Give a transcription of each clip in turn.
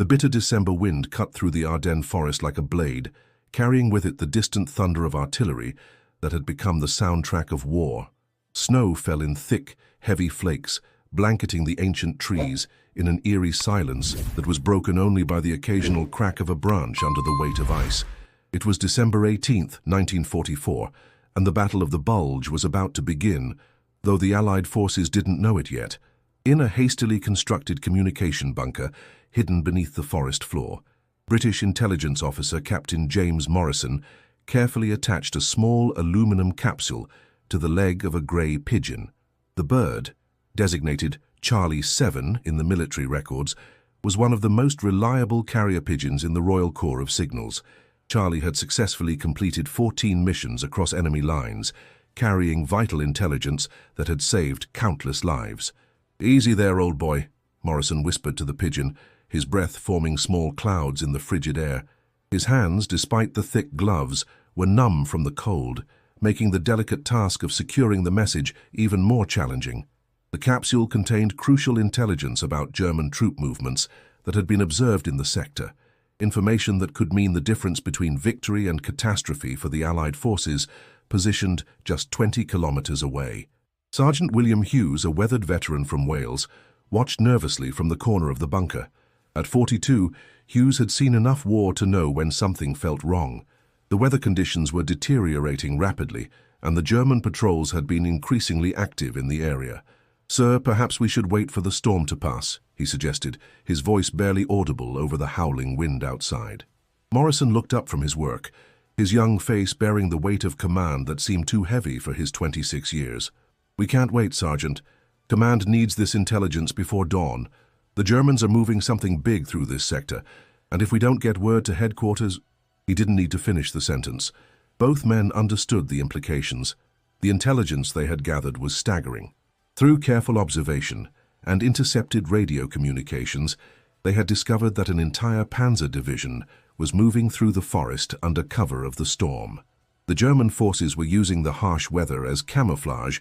The bitter December wind cut through the Ardennes Forest like a blade, carrying with it the distant thunder of artillery that had become the soundtrack of war. Snow fell in thick, heavy flakes, blanketing the ancient trees in an eerie silence that was broken only by the occasional crack of a branch under the weight of ice. It was December 18th, 1944, and the Battle of the Bulge was about to begin, though the Allied forces didn't know it yet. In a hastily constructed communication bunker hidden beneath the forest floor, British intelligence officer Captain James Morrison carefully attached a small aluminum capsule to the leg of a grey pigeon. The bird, designated Charlie 7 in the military records, was one of the most reliable carrier pigeons in the Royal Corps of Signals. Charlie had successfully completed 14 missions across enemy lines, carrying vital intelligence that had saved countless lives. "Easy there, old boy," Morrison whispered to the pigeon, his breath forming small clouds in the frigid air. His hands, despite the thick gloves, were numb from the cold, making the delicate task of securing the message even more challenging. The capsule contained crucial intelligence about German troop movements that had been observed in the sector, information that could mean the difference between victory and catastrophe for the Allied forces positioned just 20 kilometers away. Sergeant William Hughes, a weathered veteran from Wales, watched nervously from the corner of the bunker. At 42, Hughes had seen enough war to know when something felt wrong. The weather conditions were deteriorating rapidly, and the German patrols had been increasingly active in the area. "Sir, perhaps we should wait for the storm to pass," he suggested, his voice barely audible over the howling wind outside. Morrison looked up from his work, his young face bearing the weight of command that seemed too heavy for his 26 years. "We can't wait, Sergeant. Command needs this intelligence before dawn. The Germans are moving something big through this sector, and if we don't get word to headquarters—" He didn't need to finish the sentence. Both men understood the implications. The intelligence they had gathered was staggering. Through careful observation and intercepted radio communications, they had discovered that an entire panzer division was moving through the forest under cover of the storm. The German forces were using the harsh weather as camouflage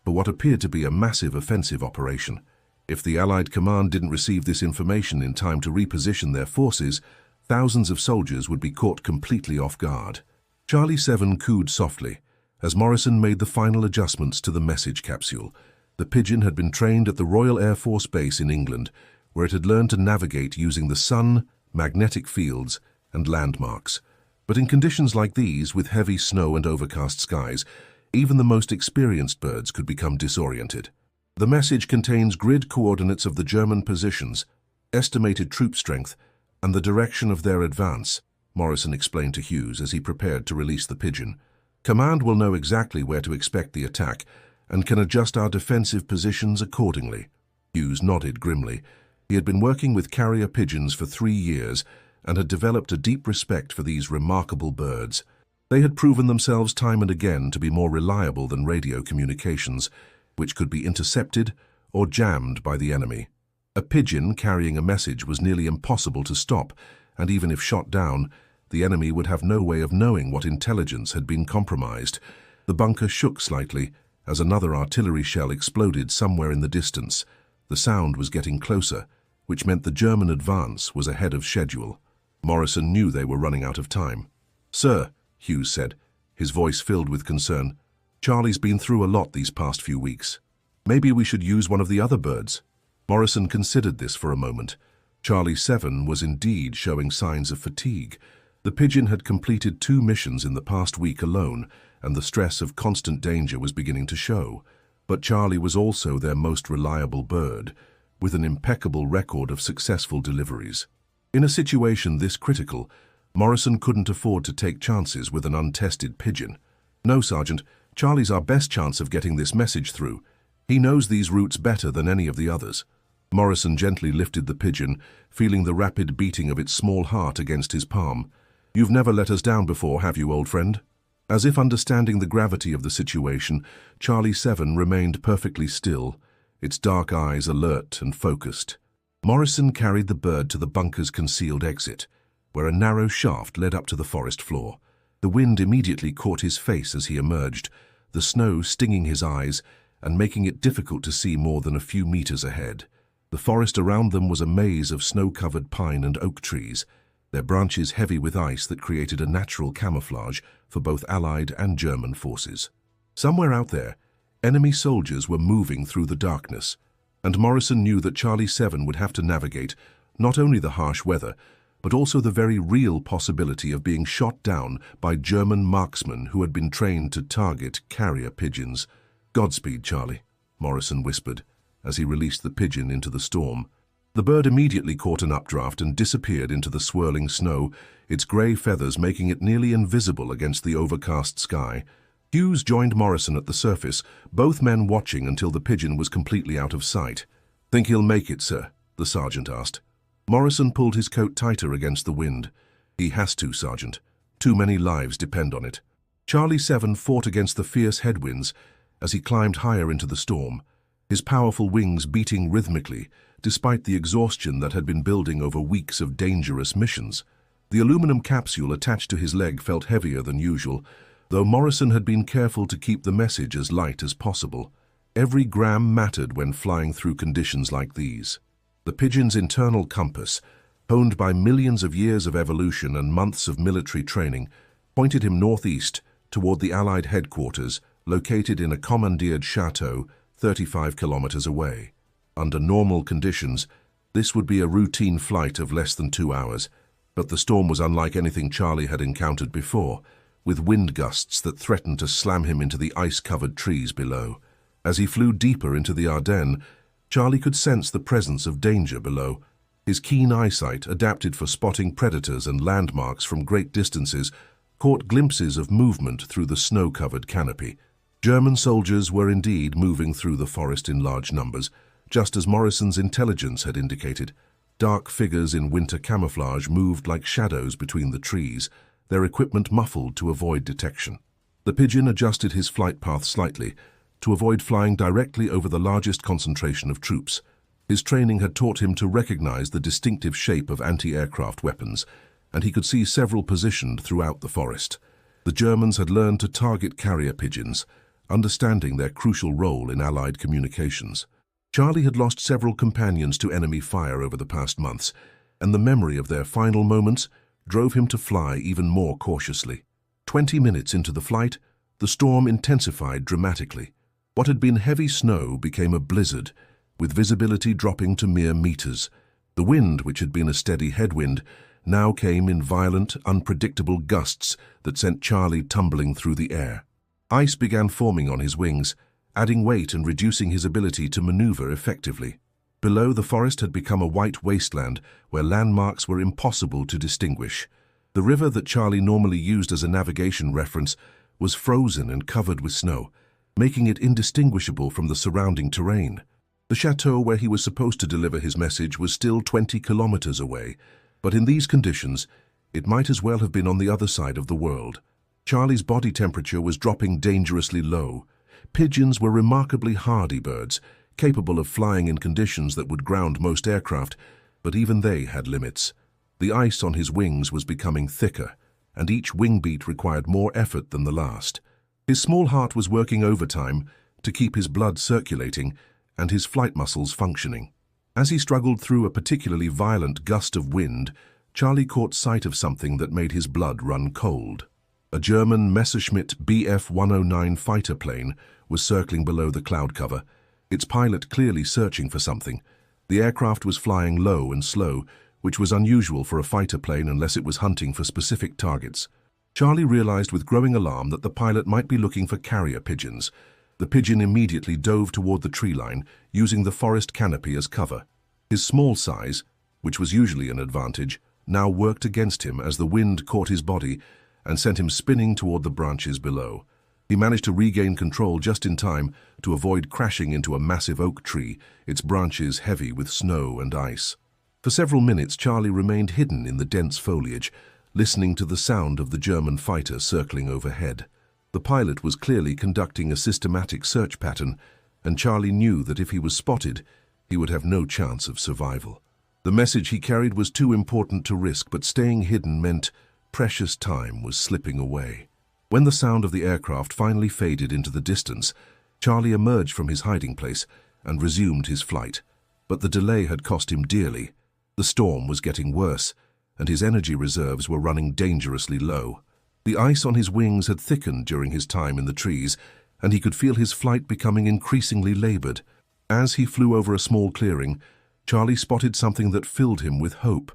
for what appeared to be a massive offensive operation. If the Allied command didn't receive this information in time to reposition their forces, thousands of soldiers would be caught completely off guard. Charlie 7 cooed softly as Morrison made the final adjustments to the message capsule. The pigeon had been trained at the Royal Air Force Base in England, where it had learned to navigate using the sun, magnetic fields, and landmarks. But in conditions like these, with heavy snow and overcast skies, even the most experienced birds could become disoriented. "The message contains grid coordinates of the German positions, estimated troop strength, and the direction of their advance," Morrison explained to Hughes as he prepared to release the pigeon. "Command will know exactly where to expect the attack and can adjust our defensive positions accordingly." Hughes nodded grimly. He had been working with carrier pigeons for 3 years and had developed a deep respect for these remarkable birds. They had proven themselves time and again to be more reliable than radio communications, which could be intercepted or jammed by the enemy. A pigeon carrying a message was nearly impossible to stop, and even if shot down, the enemy would have no way of knowing what intelligence had been compromised. The bunker shook slightly as another artillery shell exploded somewhere in the distance. The sound was getting closer, which meant the German advance was ahead of schedule. Morrison knew they were running out of time. "Sir," Hughes said, his voice filled with concern, "Charlie's been through a lot these past few weeks. Maybe we should use one of the other birds." Morrison considered this for a moment. Charlie 7 was indeed showing signs of fatigue. The pigeon had completed 2 missions in the past week alone, and the stress of constant danger was beginning to show. But Charlie was also their most reliable bird, with an impeccable record of successful deliveries. In a situation this critical, Morrison couldn't afford to take chances with an untested pigeon. "No, Sergeant, Charlie's our best chance of getting this message through. He knows these routes better than any of the others." Morrison gently lifted the pigeon, feeling the rapid beating of its small heart against his palm. "You've never let us down before, have you, old friend?" As if understanding the gravity of the situation, Charlie 7 remained perfectly still, its dark eyes alert and focused. Morrison carried the bird to the bunker's concealed exit, where a narrow shaft led up to the forest floor. The wind immediately caught his face as he emerged, the snow stinging his eyes and making it difficult to see more than a few meters ahead. The forest around them was a maze of snow-covered pine and oak trees, their branches heavy with ice that created a natural camouflage for both Allied and German forces. Somewhere out there, enemy soldiers were moving through the darkness, and Morrison knew that Charlie 7 would have to navigate not only the harsh weather, but also the very real possibility of being shot down by German marksmen who had been trained to target carrier pigeons. "Godspeed, Charlie," Morrison whispered as he released the pigeon into the storm. The bird immediately caught an updraft and disappeared into the swirling snow, its grey feathers making it nearly invisible against the overcast sky. Hughes joined Morrison at the surface, both men watching until the pigeon was completely out of sight. "Think he'll make it, sir?" the sergeant asked. Morrison pulled his coat tighter against the wind. "He has to, Sergeant. Too many lives depend on it." Charlie 7 fought against the fierce headwinds as he climbed higher into the storm, his powerful wings beating rhythmically, despite the exhaustion that had been building over weeks of dangerous missions. The aluminum capsule attached to his leg felt heavier than usual, though Morrison had been careful to keep the message as light as possible. Every gram mattered when flying through conditions like these. The pigeon's internal compass, honed by millions of years of evolution and months of military training, pointed him northeast toward the Allied headquarters, located in a commandeered chateau 35 kilometers away. Under normal conditions, this would be a routine flight of less than 2 hours, but the storm was unlike anything Charlie had encountered before, with wind gusts that threatened to slam him into the ice-covered trees below. As he flew deeper into the Ardennes, Charlie could sense the presence of danger below. His keen eyesight, adapted for spotting predators and landmarks from great distances, caught glimpses of movement through the snow-covered canopy. German soldiers were indeed moving through the forest in large numbers, just as Morrison's intelligence had indicated. Dark figures in winter camouflage moved like shadows between the trees, their equipment muffled to avoid detection. The pigeon adjusted his flight path slightly to avoid flying directly over the largest concentration of troops. His training had taught him to recognize the distinctive shape of anti-aircraft weapons, and he could see several positioned throughout the forest. The Germans had learned to target carrier pigeons, understanding their crucial role in Allied communications. Charlie had lost several companions to enemy fire over the past months, and the memory of their final moments drove him to fly even more cautiously. 20 minutes into the flight, the storm intensified dramatically. What had been heavy snow became a blizzard, with visibility dropping to mere meters. The wind, which had been a steady headwind, now came in violent, unpredictable gusts that sent Charlie tumbling through the air. Ice began forming on his wings, adding weight and reducing his ability to maneuver effectively. Below, the forest had become a white wasteland where landmarks were impossible to distinguish. The river that Charlie normally used as a navigation reference was frozen and covered with snow, making it indistinguishable from the surrounding terrain. The chateau where he was supposed to deliver his message was still 20 kilometers away, but in these conditions, it might as well have been on the other side of the world. Charlie's body temperature was dropping dangerously low. Pigeons were remarkably hardy birds, capable of flying in conditions that would ground most aircraft, but even they had limits. The ice on his wings was becoming thicker, and each wing beat required more effort than the last. His small heart was working overtime to keep his blood circulating and his flight muscles functioning. As he struggled through a particularly violent gust of wind, Charlie caught sight of something that made his blood run cold. A German Messerschmitt Bf-109 fighter plane was circling below the cloud cover, its pilot clearly searching for something. The aircraft was flying low and slow, which was unusual for a fighter plane unless it was hunting for specific targets. Charlie realized with growing alarm that the pilot might be looking for carrier pigeons. The pigeon immediately dove toward the tree line, using the forest canopy as cover. His small size, which was usually an advantage, now worked against him as the wind caught his body and sent him spinning toward the branches below. He managed to regain control just in time to avoid crashing into a massive oak tree, its branches heavy with snow and ice. For several minutes, Charlie remained hidden in the dense foliage, listening to the sound of the German fighter circling overhead. The pilot was clearly conducting a systematic search pattern, and Charlie knew that if he was spotted, he would have no chance of survival. The message he carried was too important to risk, but staying hidden meant precious time was slipping away. When the sound of the aircraft finally faded into the distance, Charlie emerged from his hiding place and resumed his flight. But the delay had cost him dearly. The storm was getting worse, and his energy reserves were running dangerously low. The ice on his wings had thickened during his time in the trees, and he could feel his flight becoming increasingly labored. As he flew over a small clearing, Charlie spotted something that filled him with hope: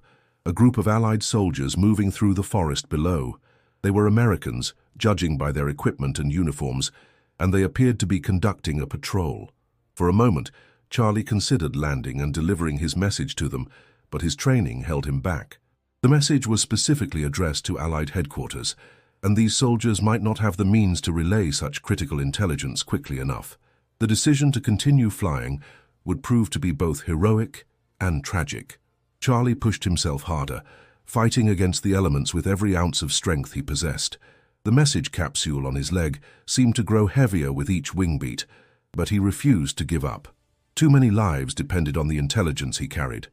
a group of Allied soldiers moving through the forest below. They were Americans, judging by their equipment and uniforms, and they appeared to be conducting a patrol. For a moment, Charlie considered landing and delivering his message to them, but his training held him back. The message was specifically addressed to Allied headquarters, and these soldiers might not have the means to relay such critical intelligence quickly enough. The decision to continue flying would prove to be both heroic and tragic. Charlie pushed himself harder, fighting against the elements with every ounce of strength he possessed. The message capsule on his leg seemed to grow heavier with each wing beat, but he refused to give up. Too many lives depended on the intelligence he carried.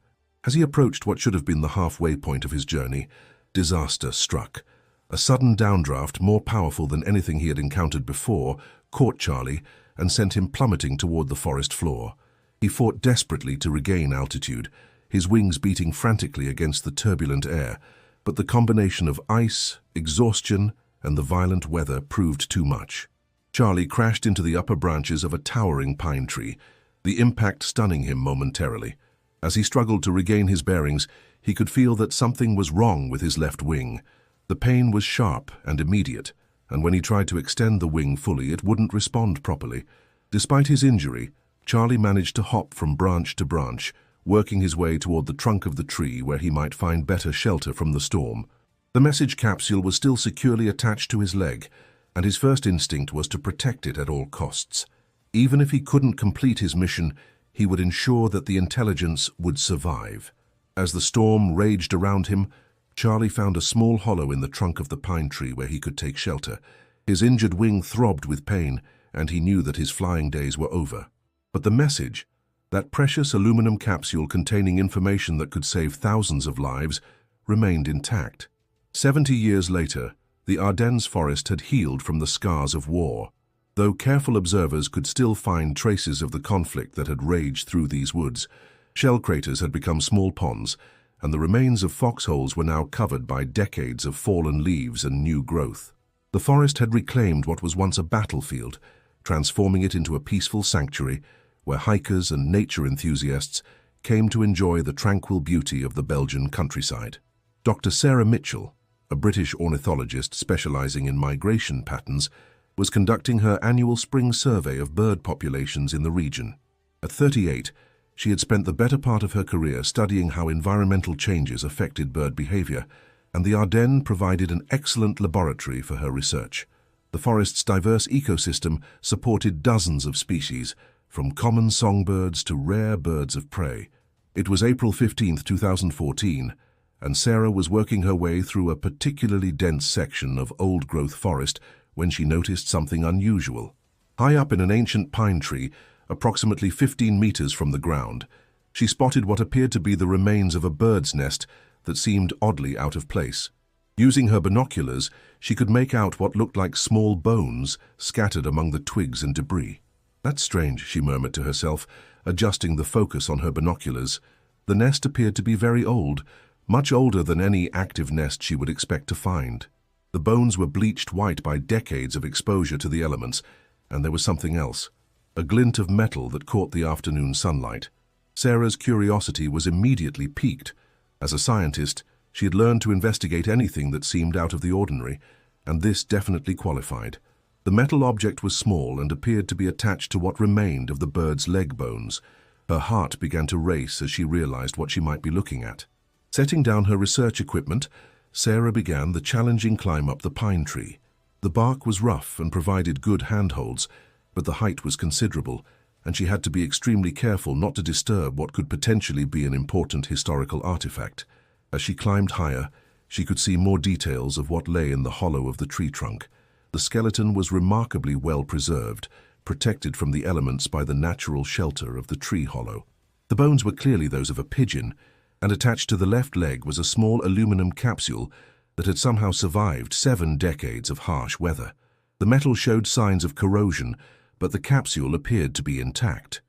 As he approached what should have been the halfway point of his journey, disaster struck. A sudden downdraft, more powerful than anything he had encountered before, caught Charlie and sent him plummeting toward the forest floor. He fought desperately to regain altitude, his wings beating frantically against the turbulent air, but the combination of ice, exhaustion, and the violent weather proved too much. Charlie crashed into the upper branches of a towering pine tree, the impact stunning him momentarily. As he struggled to regain his bearings, he could feel that something was wrong with his left wing. The pain was sharp and immediate, and when he tried to extend the wing fully, it wouldn't respond properly. Despite his injury, Charlie managed to hop from branch to branch, working his way toward the trunk of the tree where he might find better shelter from the storm. The message capsule was still securely attached to his leg, and his first instinct was to protect it at all costs. Even if he couldn't complete his mission, he would ensure that the intelligence would survive. As the storm raged around him, Charlie found a small hollow in the trunk of the pine tree where he could take shelter. His injured wing throbbed with pain, and he knew that his flying days were over. But the message, that precious aluminum capsule containing information that could save thousands of lives, remained intact. 70 years later, the Ardennes Forest had healed from the scars of war. Though careful observers could still find traces of the conflict that had raged through these woods, shell craters had become small ponds, and the remains of foxholes were now covered by decades of fallen leaves and new growth. The forest had reclaimed what was once a battlefield, transforming it into a peaceful sanctuary where hikers and nature enthusiasts came to enjoy the tranquil beauty of the Belgian countryside. Dr. Sarah Mitchell, a British ornithologist specializing in migration patterns, was conducting her annual spring survey of bird populations in the region. At 38, she had spent the better part of her career studying how environmental changes affected bird behavior, and the Ardennes provided an excellent laboratory for her research. The forest's diverse ecosystem supported dozens of species, from common songbirds to rare birds of prey. It was April 15, 2014, and Sarah was working her way through a particularly dense section of old-growth forest when she noticed something unusual. High up in an ancient pine tree, approximately 15 meters from the ground, she spotted what appeared to be the remains of a bird's nest that seemed oddly out of place. Using her binoculars, she could make out what looked like small bones scattered among the twigs and debris. "That's strange," she murmured to herself, adjusting the focus on her binoculars. The nest appeared to be very old, much older than any active nest she would expect to find. The bones were bleached white by decades of exposure to the elements, and there was something else, a glint of metal that caught the afternoon sunlight. Sarah's curiosity was immediately piqued. As a scientist, she had learned to investigate anything that seemed out of the ordinary, and this definitely qualified. The metal object was small and appeared to be attached to what remained of the bird's leg bones. Her heart began to race as she realized what she might be looking at. Setting down her research equipment, Sarah began the challenging climb up the pine tree. The bark was rough and provided good handholds, but the height was considerable, and she had to be extremely careful not to disturb what could potentially be an important historical artifact. As she climbed higher, she could see more details of what lay in the hollow of the tree trunk. The skeleton was remarkably well preserved, protected from the elements by the natural shelter of the tree hollow. The bones were clearly those of a pigeon, and attached to the left leg was a small aluminum capsule that had somehow survived 7 decades of harsh weather. The metal showed signs of corrosion, but the capsule appeared to be intact.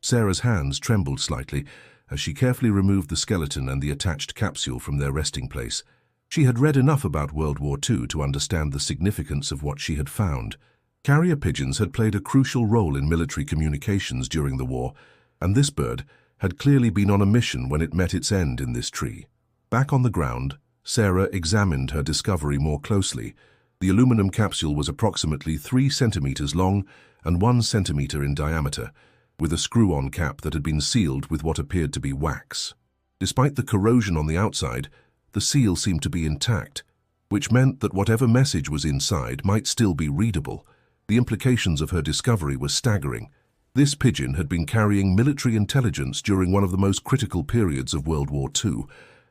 Sarah's hands trembled slightly as she carefully removed the skeleton and the attached capsule from their resting place. She had read enough about World War II to understand the significance of what she had found. Carrier pigeons had played a crucial role in military communications during the war, and this bird had clearly been on a mission when it met its end in this tree. Back on the ground, Sarah examined her discovery more closely. The aluminum capsule was approximately 3 centimeters long and 1 centimeter in diameter, with a screw-on cap that had been sealed with what appeared to be wax. Despite the corrosion on the outside, the seal seemed to be intact, which meant that whatever message was inside might still be readable. The implications of her discovery were staggering. This pigeon had been carrying military intelligence during one of the most critical periods of World War II,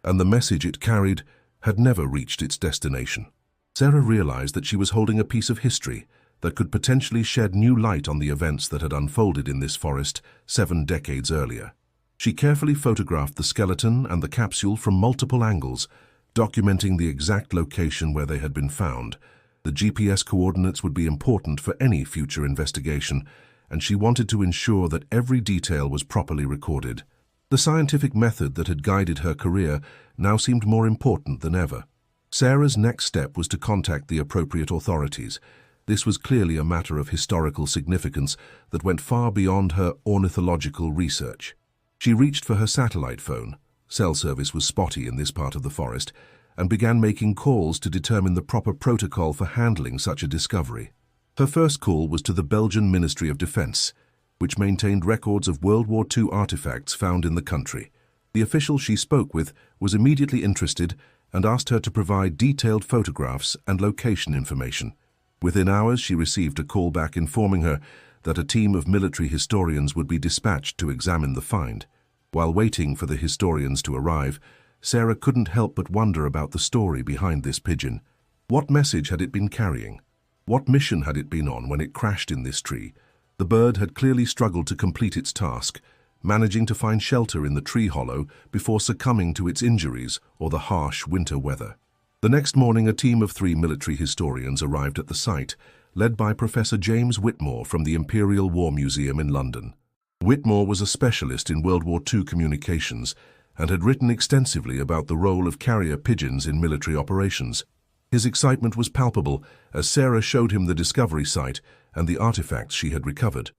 and the message it carried had never reached its destination. Sarah realized that she was holding a piece of history that could potentially shed new light on the events that had unfolded in this forest 7 decades earlier. She carefully photographed the skeleton and the capsule from multiple angles, documenting the exact location where they had been found. The GPS coordinates would be important for any future investigation, and she wanted to ensure that every detail was properly recorded. The scientific method that had guided her career now seemed more important than ever. Sarah's next step was to contact the appropriate authorities. This was clearly a matter of historical significance that went far beyond her ornithological research. She reached for her satellite phone. Cell service was spotty in this part of the forest, and began making calls to determine the proper protocol for handling such a discovery. Her first call was to the Belgian Ministry of Defense, which maintained records of World War II artifacts found in the country. The official she spoke with was immediately interested and asked her to provide detailed photographs and location information. Within hours, she received a call back informing her that a team of military historians would be dispatched to examine the find. While waiting for the historians to arrive, Sarah couldn't help but wonder about the story behind this pigeon. What message had it been carrying? What mission had it been on when it crashed in this tree? The bird had clearly struggled to complete its task, managing to find shelter in the tree hollow before succumbing to its injuries or the harsh winter weather. The next morning, a team of 3 military historians arrived at the site, led by Professor James Whitmore from the Imperial War Museum in London. Whitmore was a specialist in World War II communications and had written extensively about the role of carrier pigeons in military operations. His excitement was palpable as Sarah showed him the discovery site and the artifacts she had recovered.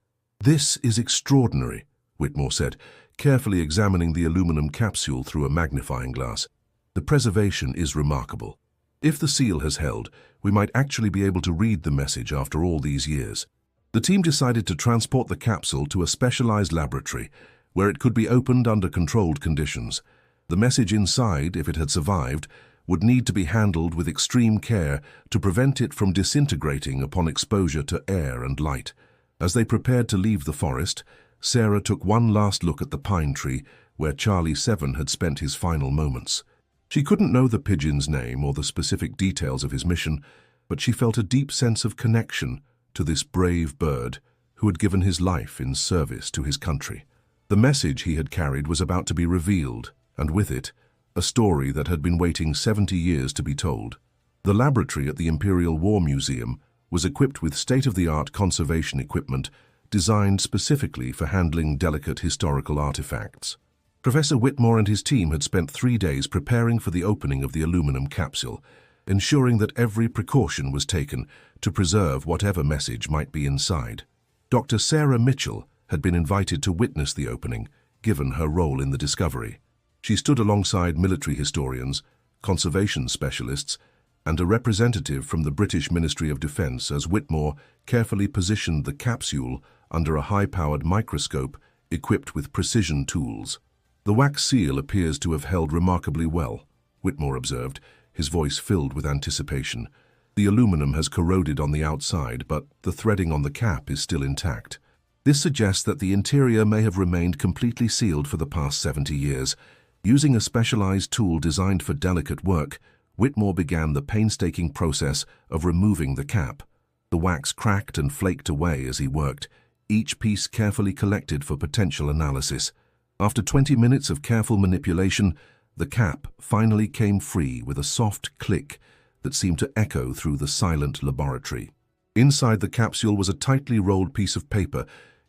"This is extraordinary," Whitmore said, carefully examining the aluminum capsule through a magnifying glass. "The preservation is remarkable. If the seal has held, we might actually be able to read the message after all these years." The team decided to transport the capsule to a specialized laboratory where it could be opened under controlled conditions. The message inside, if it had survived, would need to be handled with extreme care to prevent it from disintegrating upon exposure to air and light. As they prepared to leave the forest, Sarah took one last look at the pine tree where Charlie 7 had spent his final moments. She couldn't know the pigeon's name or the specific details of his mission, but she felt a deep sense of connection to this brave bird who had given his life in service to his country. The message he had carried was about to be revealed, and with it, a story that had been waiting 70 years to be told. The laboratory at the Imperial War Museum was equipped with state-of-the-art conservation equipment designed specifically for handling delicate historical artifacts. Professor Whitmore and his team had spent 3 days preparing for the opening of the aluminum capsule, ensuring that every precaution was taken to preserve whatever message might be inside. Dr. Sarah Mitchell had been invited to witness the opening, given her role in the discovery. She stood alongside military historians, conservation specialists, and a representative from the British Ministry of Defence as Whitmore carefully positioned the capsule under a high-powered microscope equipped with precision tools. "The wax seal appears to have held remarkably well," Whitmore observed, his voice filled with anticipation. "The aluminum has corroded on the outside, but the threading on the cap is still intact. This suggests that the interior may have remained completely sealed for the past 70 years. Using a specialized tool designed for delicate work, Whitmore began the painstaking process of removing the cap. The wax cracked and flaked away as he worked, each piece carefully collected for potential analysis. After 20 minutes of careful manipulation, the cap finally came free with a soft click that seemed to echo through the silent laboratory. Inside the capsule was a tightly rolled piece of paper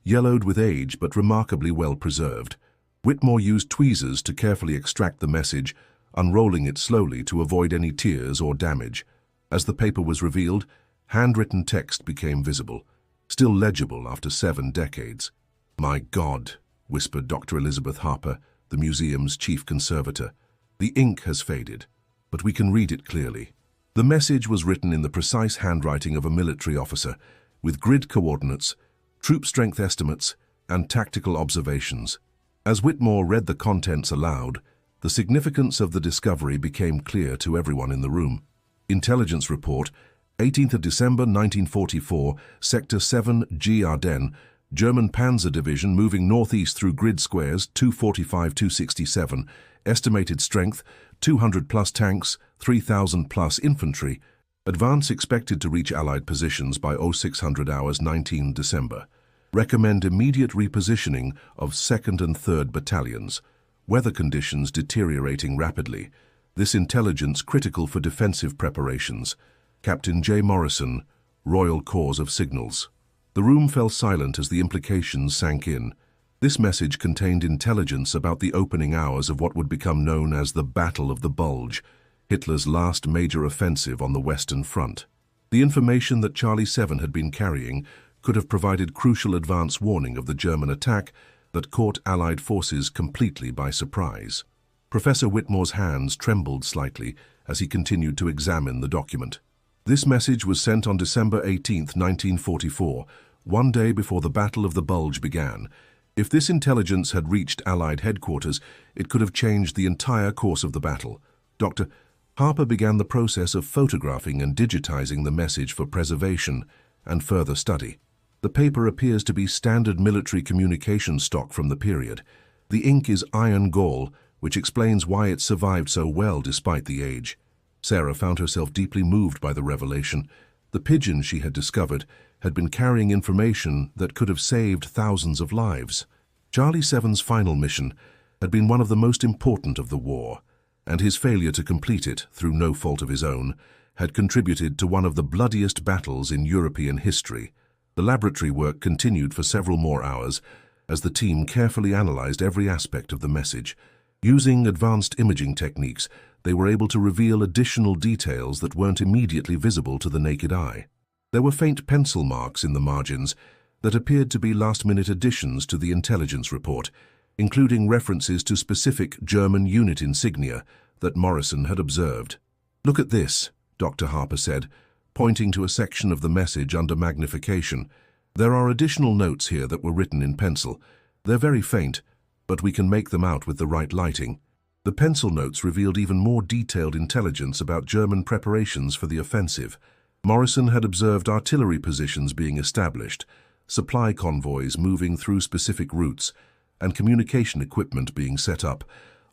yellowed with age but remarkably well preserved. Whitmore used tweezers to carefully extract the message, unrolling it slowly to avoid any tears or damage. As the paper was revealed, handwritten text became visible, still legible after 7 decades. "My God," whispered Dr. Elizabeth Harper, the museum's chief conservator. "The ink has faded, but we can read it clearly." The message was written in the precise handwriting of a military officer, with grid coordinates, troop strength estimates, and tactical observations. As Whitmore read the contents aloud, the significance of the discovery became clear to everyone in the room. Intelligence report, 18th of December 1944, Sector 7, G. Ardennes, German Panzer Division moving northeast through grid squares 245-267, estimated strength 200 plus tanks, 3,000 plus infantry, advance expected to reach Allied positions by 0600 hours 19 December. Recommend immediate repositioning of 2nd and 3rd Battalions. Weather conditions deteriorating rapidly. This intelligence critical for defensive preparations. Captain J. Morrison, Royal Corps of Signals. The room fell silent as the implications sank in. This message contained intelligence about the opening hours of what would become known as the Battle of the Bulge, Hitler's last major offensive on the Western Front. The information that Charlie 7 had been carrying could have provided crucial advance warning of the German attack that caught Allied forces completely by surprise. Professor Whitmore's hands trembled slightly as he continued to examine the document. This message was sent on December 18, 1944, one day before the Battle of the Bulge began. If this intelligence had reached Allied headquarters, it could have changed the entire course of the battle. Dr. Harper began the process of photographing and digitizing the message for preservation and further study. The paper appears to be standard military communication stock from the period. The ink is iron gall, which explains why it survived so well despite the age. Sarah found herself deeply moved by the revelation. The Pigeon she had discovered had been carrying information that could have saved thousands of lives. Charlie 7's final mission had been one of the most important of the war, and his failure to complete it, through no fault of his own, had contributed to one of the bloodiest battles in European history. The laboratory work continued for several more hours as the team carefully analyzed every aspect of the message. Using advanced imaging techniques, they were able to reveal additional details that weren't immediately visible to the naked eye. There were faint pencil marks in the margins that appeared to be last-minute additions to the intelligence report, including references to specific German unit insignia that Morrison had observed. "Look at this," Dr. Harper said, pointing to a section of the message under magnification. "There are additional notes here that were written in pencil. They're very faint, but we can make them out with the right lighting." The pencil notes revealed even more detailed intelligence about German preparations for the offensive. Morrison had observed artillery positions being established, supply convoys moving through specific routes, and communication equipment being set up,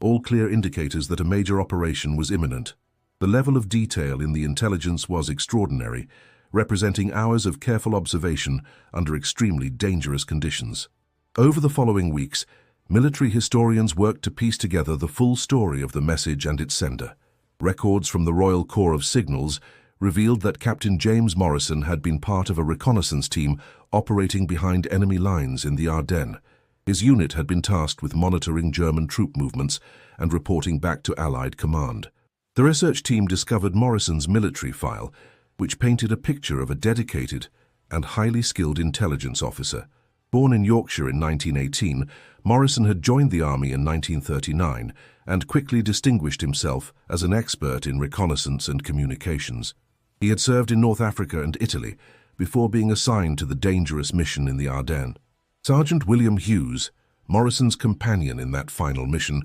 all clear indicators that a major operation was imminent. The level of detail in the intelligence was extraordinary, representing hours of careful observation under extremely dangerous conditions. Over the following weeks, military historians worked to piece together the full story of the message and its sender. Records from the Royal Corps of Signals revealed that Captain James Morrison had been part of a reconnaissance team operating behind enemy lines in the Ardennes. His unit had been tasked with monitoring German troop movements and reporting back to Allied command. The research team discovered Morrison's military file, which painted a picture of a dedicated and highly skilled intelligence officer. Born in Yorkshire in 1918, Morrison had joined the army in 1939 and quickly distinguished himself as an expert in reconnaissance and communications. He had served in North Africa and Italy before being assigned to the dangerous mission in the Ardennes. Sergeant William Hughes, Morrison's companion in that final mission,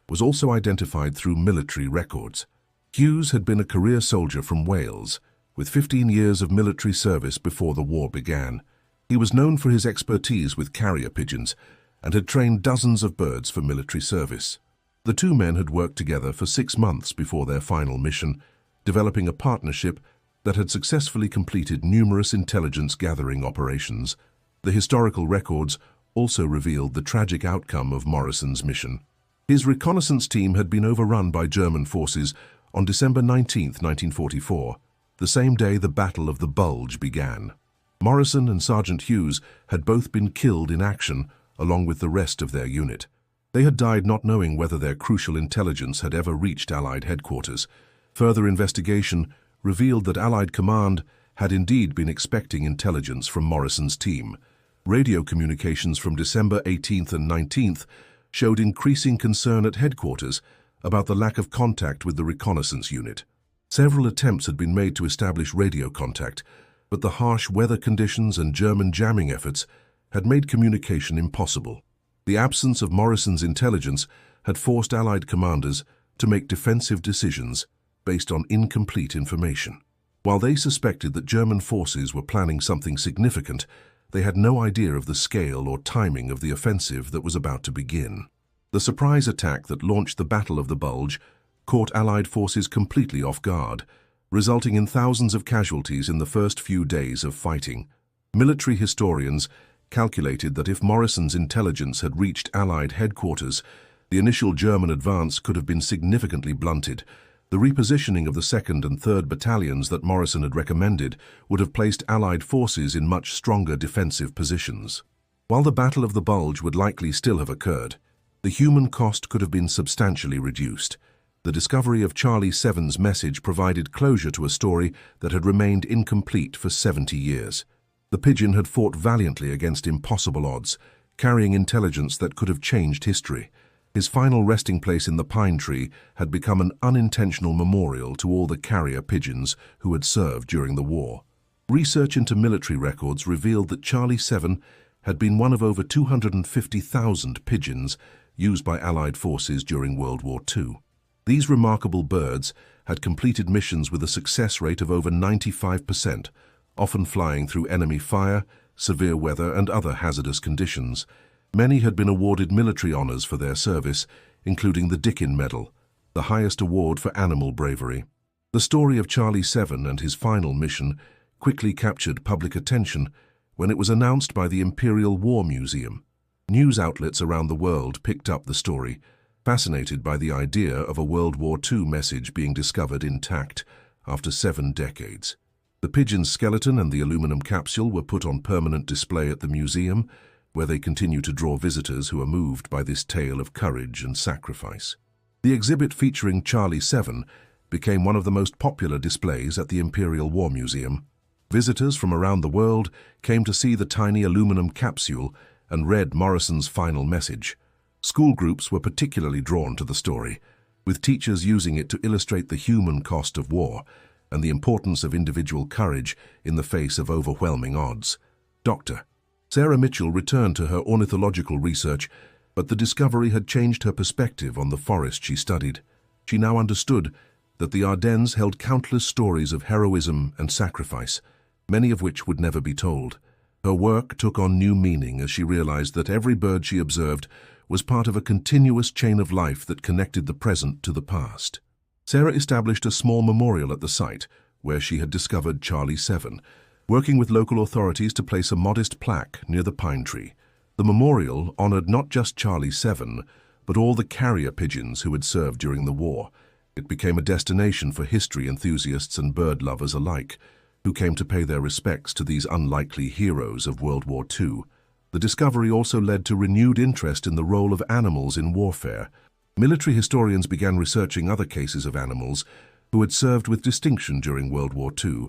was also identified through military records. Hughes had been a career soldier from Wales, with 15 years of military service before the war began. He was known for his expertise with carrier pigeons and had trained dozens of birds for military service. The two men had worked together for 6 months before their final mission, developing a partnership that had successfully completed numerous intelligence-gathering operations. The historical records also revealed the tragic outcome of Morrison's mission. His reconnaissance team had been overrun by German forces on December 19, 1944, the same day the Battle of the Bulge began. Morrison and Sergeant Hughes had both been killed in action, along with the rest of their unit. They had died not knowing whether their crucial intelligence had ever reached Allied headquarters. Further investigation revealed that Allied command had indeed been expecting intelligence from Morrison's team. Radio communications from December 18th and 19th showed increasing concern at headquarters about the lack of contact with the reconnaissance unit. Several attempts had been made to establish radio contact, but the harsh weather conditions and German jamming efforts had made communication impossible. The absence of Morrison's intelligence had forced Allied commanders to make defensive decisions based on incomplete information. While they suspected that German forces were planning something significant, they had no idea of the scale or timing of the offensive that was about to begin. The surprise attack that launched the Battle of the Bulge caught Allied forces completely off guard, resulting in thousands of casualties in the first few days of fighting. Military historians calculated that if Morrison's intelligence had reached Allied headquarters, the initial German advance could have been significantly blunted. The repositioning of the 2nd and 3rd battalions that Morrison had recommended would have placed Allied forces in much stronger defensive positions. While the Battle of the Bulge would likely still have occurred, the human cost could have been substantially reduced. The discovery of Charlie 7's message provided closure to a story that had remained incomplete for 70 years. The Pigeon had fought valiantly against impossible odds, carrying intelligence that could have changed history. His final resting place in the pine tree had become an unintentional memorial to all the carrier pigeons who had served during the war. Research into military records revealed that Charlie 7 had been one of over 250,000 pigeons used by Allied forces during World War II. These remarkable birds had completed missions with a success rate of over 95%, often flying through enemy fire, severe weather, and other hazardous conditions. Many had been awarded military honors for their service, including the Dickin Medal, the highest award for animal bravery. The story of Charlie 7 and his final mission quickly captured public attention when it was announced by the Imperial War Museum. News outlets around the world picked up the story, fascinated by the idea of a World War II message being discovered intact after 7 decades. The pigeon's skeleton and the aluminum capsule were put on permanent display at the museum, where they continue to draw visitors who are moved by this tale of courage and sacrifice. The exhibit featuring Charlie 7 became one of the most popular displays at the Imperial War Museum. Visitors from around the world came to see the tiny aluminum capsule and read Morrison's final message. School groups were particularly drawn to the story, with teachers using it to illustrate the human cost of war and the importance of individual courage in the face of overwhelming odds. Dr. Sarah Mitchell returned to her ornithological research, but the discovery had changed her perspective on the forest she studied. She now understood that the Ardennes held countless stories of heroism and sacrifice, many of which would never be told. Her work took on new meaning as she realized that every bird she observed was part of a continuous chain of life that connected the present to the past. Sarah established a small memorial at the site where she had discovered Charlie 7, working with local authorities to place a modest plaque near the pine tree. The memorial honored not just Charlie 7, but all the carrier pigeons who had served during the war. It became a destination for history enthusiasts and bird lovers alike, who came to pay their respects to these unlikely heroes of World War II. The discovery also led to renewed interest in the role of animals in warfare. Military historians began researching other cases of animals who had served with distinction during World War II,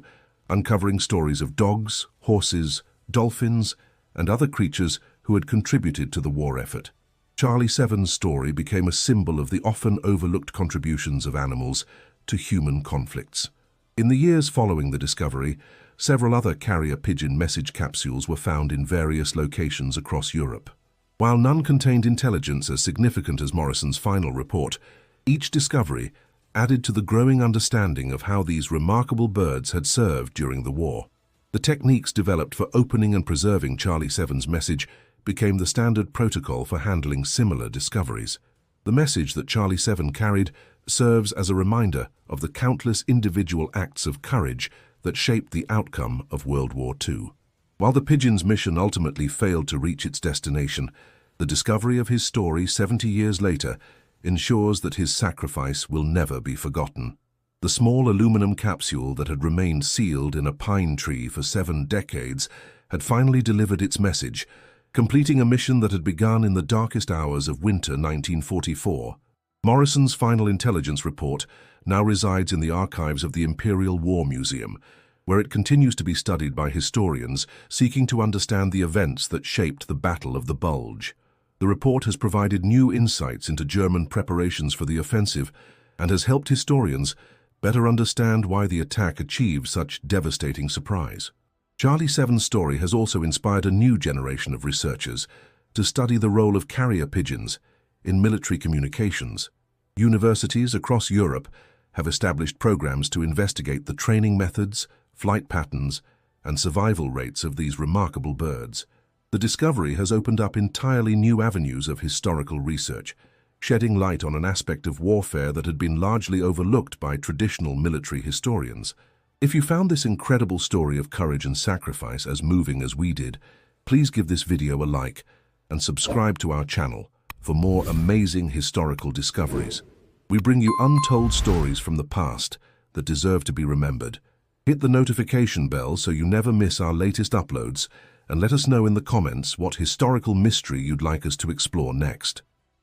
uncovering stories of dogs, horses, dolphins, and other creatures who had contributed to the war effort. Charlie 7's story became a symbol of the often overlooked contributions of animals to human conflicts. In the years following the discovery, several other carrier pigeon message capsules were found in various locations across Europe. While none contained intelligence as significant as Morrison's final report, each discovery added to the growing understanding of how these remarkable birds had served during the war. The techniques developed for opening and preserving Charlie 7's message became the standard protocol for handling similar discoveries. The message that Charlie 7 carried serves as a reminder of the countless individual acts of courage that shaped the outcome of World War II. While the pigeon's mission ultimately failed to reach its destination, the discovery of his story 70 years later ensures that his sacrifice will never be forgotten. The small aluminum capsule that had remained sealed in a pine tree for 7 decades had finally delivered its message, completing a mission that had begun in the darkest hours of winter 1944. Morrison's final intelligence report now resides in the archives of the Imperial War Museum, where it continues to be studied by historians seeking to understand the events that shaped the Battle of the Bulge. The report has provided new insights into German preparations for the offensive and has helped historians better understand why the attack achieved such devastating surprise. Charlie 7's story has also inspired a new generation of researchers to study the role of carrier pigeons in military communications. Universities across Europe have established programs to investigate the training methods, flight patterns, and survival rates of these remarkable birds. The discovery has opened up entirely new avenues of historical research, shedding light on an aspect of warfare that had been largely overlooked by traditional military historians. If you found this incredible story of courage and sacrifice as moving as we did, please give this video a like and subscribe to our channel for more amazing historical discoveries. We bring you untold stories from the past that deserve to be remembered. Hit the notification bell so you never miss our latest uploads, and let us know in the comments what historical mystery you'd like us to explore next.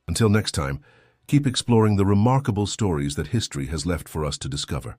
Until next time, keep exploring the remarkable stories that history has left for us to discover.